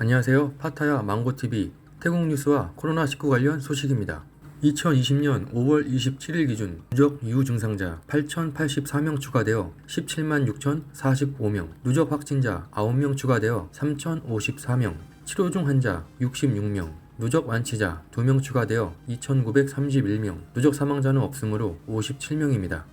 안녕하세요. 파타야 망고TV 태국 뉴스와 코로나19 관련 소식입니다. 2020년 5월 27일 기준 누적 유증상자 8,084명 추가되어 17만 6,045명, 누적 확진자 9명 추가되어 3,054명, 치료 중 환자 66명, 누적 완치자 2명 추가되어 2,931명, 누적 사망자는 없으므로 57명입니다.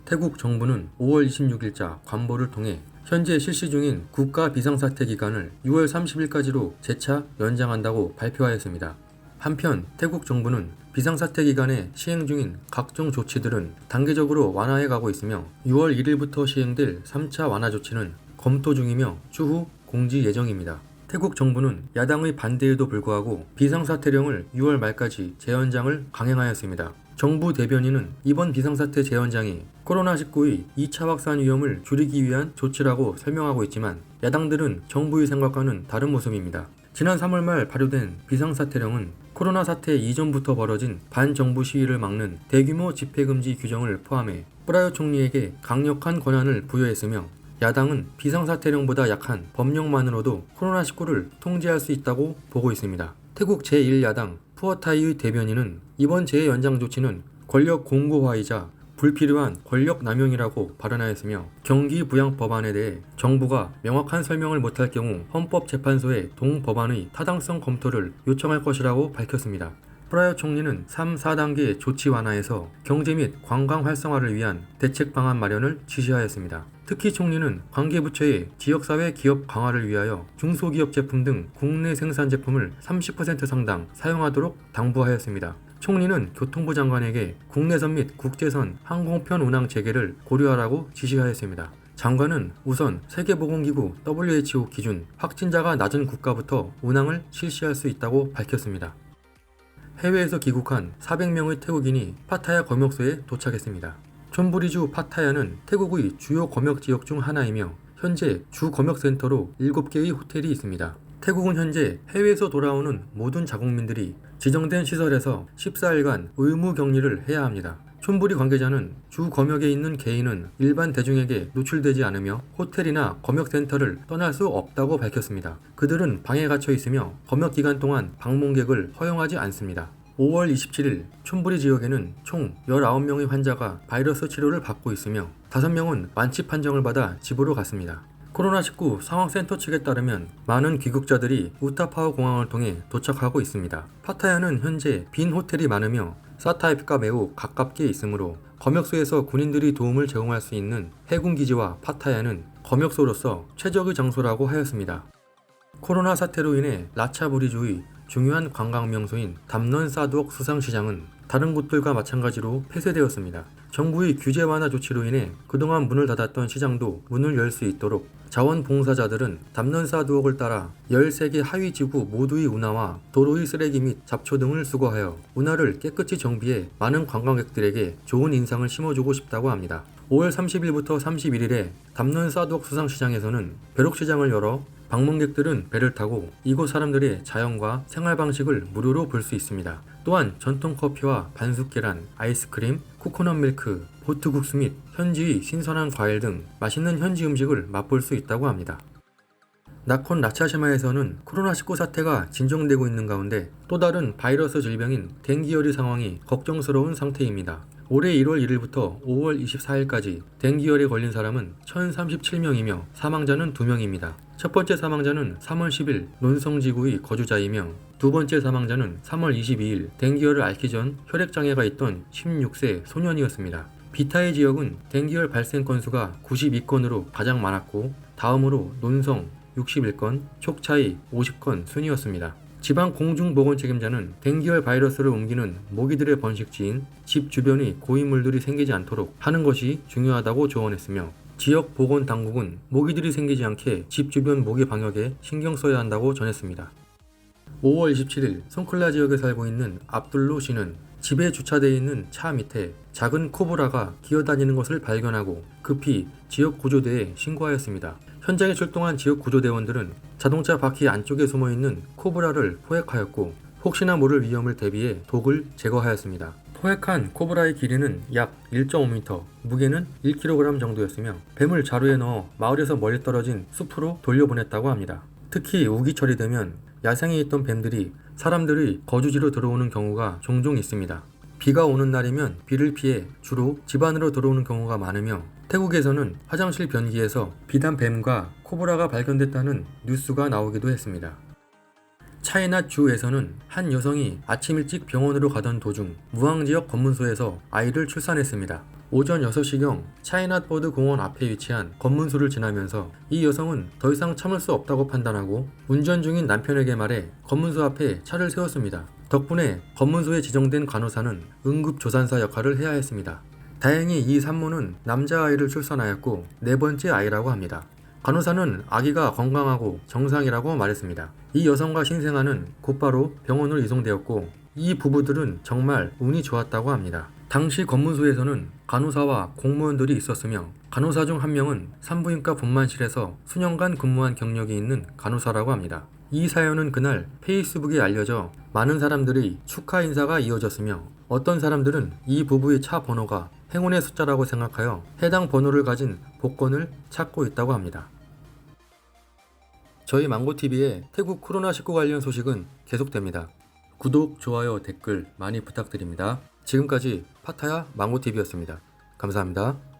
태국 정부는 5월 26일자 관보를 통해 현재 실시 중인 국가 비상사태 기간을 6월 30일까지로 재차 연장한다고 발표하였습니다. 한편 태국 정부는 비상사태 기간에 시행 중인 각종 조치들은 단계적으로 완화해 가고 있으며 6월 1일부터 시행될 3차 완화 조치는 검토 중이며 추후 공지 예정입니다. 태국 정부는 야당의 반대에도 불구하고 비상사태령을 6월 말까지 재연장을 강행하였습니다. 정부 대변인은 이번 비상사태 재연장이 코로나19의 2차 확산 위험을 줄이기 위한 조치라고 설명하고 있지만 야당들은 정부의 생각과는 다른 모습입니다. 지난 3월 말 발효된 비상사태령은 코로나 사태 이전부터 벌어진 반정부 시위를 막는 대규모 집회금지 규정을 포함해 프라유 총리에게 강력한 권한을 부여했으며 야당은 비상사태령보다 약한 법령만으로도 코로나19를 통제할 수 있다고 보고 있습니다. 태국 제1야당 푸어타이의 대변인은 이번 재연장 조치는 권력 공고화이자 불필요한 권력 남용이라고 발언하였으며 경기부양 법안에 대해 정부가 명확한 설명을 못할 경우 헌법재판소에 동법안의 타당성 검토를 요청할 것이라고 밝혔습니다. 프라유 총리는 3, 4단계 조치 완화에서 경제 및 관광 활성화를 위한 대책 방안 마련을 지시하였습니다. 특히 총리는 관계부처에 지역사회 기업 강화를 위하여 중소기업 제품 등 국내 생산 제품을 30% 상당 사용하도록 당부하였습니다. 총리는 교통부 장관에게 국내선 및 국제선 항공편 운항 재개를 고려하라고 지시하였습니다. 장관은 우선 세계보건기구 WHO 기준 확진자가 낮은 국가부터 운항을 실시할 수 있다고 밝혔습니다. 해외에서 귀국한 400명의 태국인이 파타야 검역소에 도착했습니다. 촌부리주 파타야는 태국의 주요 검역지역 중 하나이며 현재 주 검역센터로 7개의 호텔이 있습니다. 태국은 현재 해외에서 돌아오는 모든 자국민들이 지정된 시설에서 14일간 의무 격리를 해야 합니다. 촌부리 관계자는 주 검역에 있는 개인은 일반 대중에게 노출되지 않으며 호텔이나 검역센터를 떠날 수 없다고 밝혔습니다. 그들은 방에 갇혀 있으며 검역 기간 동안 방문객을 허용하지 않습니다. 5월 27일 촌부리 지역에는 총 19명의 환자가 바이러스 치료를 받고 있으며 5명은 완치 판정을 받아 집으로 갔습니다. 코로나19 상황센터 측에 따르면 많은 귀국자들이 우타파오 공항을 통해 도착하고 있습니다. 파타야는 현재 빈 호텔이 많으며 사타입과 매우 가깝게 있으므로 검역소에서 군인들이 도움을 제공할 수 있는 해군기지와 파타야는 검역소로서 최적의 장소라고 하였습니다. 코로나 사태로 인해 라차부리주의 중요한 관광 명소인 담넌 사두옥 수상시장은 다른 곳들과 마찬가지로 폐쇄되었습니다. 정부의 규제 완화 조치로 인해 그동안 문을 닫았던 시장도 문을 열 수 있도록 자원봉사자들은 담넌 사두옥을 따라 13개 하위지구 모두의 운하와 도로의 쓰레기 및 잡초 등을 수거하여 운하를 깨끗이 정비해 많은 관광객들에게 좋은 인상을 심어주고 싶다고 합니다. 5월 30일부터 31일에 담넌 사두옥 수상시장에서는 벼룩시장을 열어 방문객들은 배를 타고 이곳 사람들의 자연과 생활 방식을 무료로 볼 수 있습니다. 또한 전통 커피와 반숙 계란, 아이스크림, 코코넛 밀크, 보트국수 및 현지의 신선한 과일 등 맛있는 현지 음식을 맛볼 수 있다고 합니다. 나콘 라차시마에서는 코로나19 사태가 진정되고 있는 가운데 또 다른 바이러스 질병인 댕기열이 상황이 걱정스러운 상태입니다. 올해 1월 1일부터 5월 24일까지 댕기열에 걸린 사람은 1037명이며 사망자는 2명입니다. 첫 번째 사망자는 3월 10일 논성지구의 거주자이며 두 번째 사망자는 3월 22일 댕기열을 앓기 전 혈액장애가 있던 16세 소년이었습니다. 비타이 지역은 댕기열 발생 건수가 92건으로 가장 많았고 다음으로 논성 61건, 촉차이 50건 순이었습니다. 지방공중보건 책임자는 댕기열 바이러스를 옮기는 모기들의 번식지인 집 주변의 고인물들이 생기지 않도록 하는 것이 중요하다고 조언했으며 지역 보건당국은 모기들이 생기지 않게 집 주변 모기 방역에 신경 써야 한다고 전했습니다. 5월 27일 송클라 지역에 살고 있는 압둘루 씨는 집에 주차되어 있는 차 밑에 작은 코브라가 기어다니는 것을 발견하고 급히 지역 구조대에 신고하였습니다. 현장에 출동한 지역 구조대원들은 자동차 바퀴 안쪽에 숨어있는 코브라를 포획하였고 혹시나 모를 위험을 대비해 독을 제거하였습니다. 포획한 코브라의 길이는 약 1.5m, 무게는 1kg 정도였으며 뱀을 자루에 넣어 마을에서 멀리 떨어진 숲으로 돌려보냈다고 합니다. 특히 우기철이 되면 야생에 있던 뱀들이 사람들의 거주지로 들어오는 경우가 종종 있습니다. 비가 오는 날이면 비를 피해 주로 집 안으로 들어오는 경우가 많으며 태국에서는 화장실 변기에서 비단 뱀과 코브라가 발견됐다는 뉴스가 나오기도 했습니다. 차이나 주에서는 한 여성이 아침 일찍 병원으로 가던 도중 무항지역 검문소에서 아이를 출산했습니다. 오전 6시경 차이나버드 공원 앞에 위치한 검문소를 지나면서 이 여성은 더 이상 참을 수 없다고 판단하고 운전 중인 남편에게 말해 검문소 앞에 차를 세웠습니다. 덕분에 검문소에 지정된 간호사는 응급조산사 역할을 해야 했습니다. 다행히 이 산모는 남자아이를 출산하였고 4번째 아이라고 합니다. 간호사는 아기가 건강하고 정상이라고 말했습니다. 이 여성과 신생아는 곧바로 병원으로 이송되었고 이 부부들은 정말 운이 좋았다고 합니다. 당시 검문소에서는 간호사와 공무원들이 있었으며 간호사 중 한 명은 산부인과 분만실에서 수년간 근무한 경력이 있는 간호사라고 합니다. 이 사연은 그날 페이스북에 알려져 많은 사람들의 축하 인사가 이어졌으며 어떤 사람들은 이 부부의 차 번호가 행운의 숫자라고 생각하여 해당 번호를 가진 복권을 찾고 있다고 합니다. 저희 망고TV의 태국 코로나19 관련 소식은 계속됩니다. 구독, 좋아요, 댓글 많이 부탁드립니다. 지금까지 파타야 망고TV였습니다. 감사합니다.